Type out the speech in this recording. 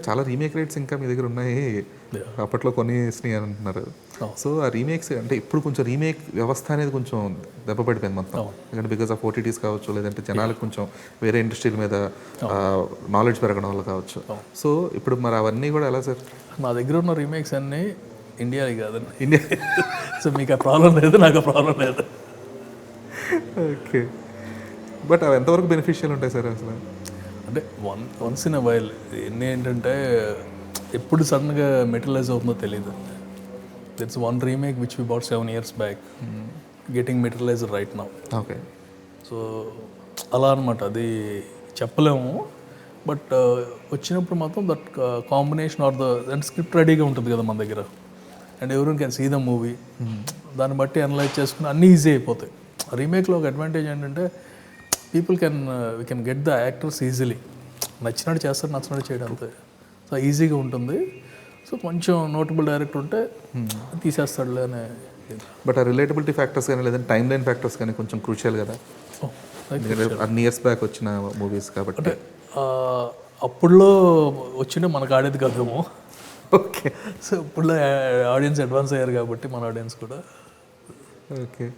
చాలా remake rates ఇంకా మీ దగ్గర ఉన్నాయి. అప్పట్లో కొనేసినాయి అని అంటున్నారు. సో ఆ రీమేక్స్ అంటే ఇప్పుడు కొంచెం రీమేక్ వ్యవస్థ అనేది కొంచెం దెబ్బపడిపోయింది మొత్తం. ఎందుకంటే బికాస్ ఆఫ్ ఓటీటీస్ కావచ్చు, లేదంటే జనాలకు కొంచెం వేరే ఇండస్ట్రీల మీద నాలెడ్జ్ పెరగడం వల్ల కావచ్చు. సో ఇప్పుడు మరి అవన్నీ కూడా ఎలా సార్? మా దగ్గర ఉన్న రీమేక్స్ అన్నీ ఇండియావి కాదండి. ఇండియా సో మీకు ఆ ప్రాబ్లం లేదు, నాకు ఆ ప్రాబ్లం లేదు. ఓకే. బట్ అవి ఎంతవరకు బెనిఫిషియల్ ఉంటాయి సార్ అసలు? అంటే వన్స్ ఇన్ అ వైల్ ఎన్ని ఏంటంటే ఎప్పుడు సడన్గా మెటీరియలైజ్ అవుతుందో తెలియదు. That's one remake which we bought 7 years back, getting materialise right now. Okay. So అలా అనమాట, అది చెప్పలేము. బట్ వచ్చినప్పుడు మాత్రం that combination or the script రెడీగా ఉంటుంది కదా మన దగ్గర, అండ్ ఎవరు కెన్ సీ ద మూవీ. దాన్ని బట్టి అనలైజ్ చేసుకుని అన్నీ ఈజీ అయిపోతాయి. రీమేక్లో ఒక అడ్వాంటేజ్ ఏంటంటే people we can get the actors easily. నచ్చినట్టు చేస్తారు, నచ్చినట్టు చేయడం అంతే. సో ఈజీగా ఉంటుంది. సో కొంచెం నోటబుల్ డైరెక్టర్ ఉంటే తీసేస్తాడులే అనే. బట్ ఆ రిలేటబిలిటీ ఫ్యాక్టర్స్ కానీ లేదంటే టైమ్ లైన్ ఫ్యాక్టర్స్ కానీ కొంచెం క్రూషియల్ కదా. అన్ని ఇయర్స్ బ్యాక్ వచ్చిన మూవీస్ కాబట్టి అంటే అప్పుడులో వచ్చినా మనకు ఆడేది కాదేమో. ఓకే. సో ఇప్పుడు ఆడియన్స్ అడ్వాన్స్ అయ్యారు కాబట్టి మన ఆడియన్స్ కూడా. ఓకే.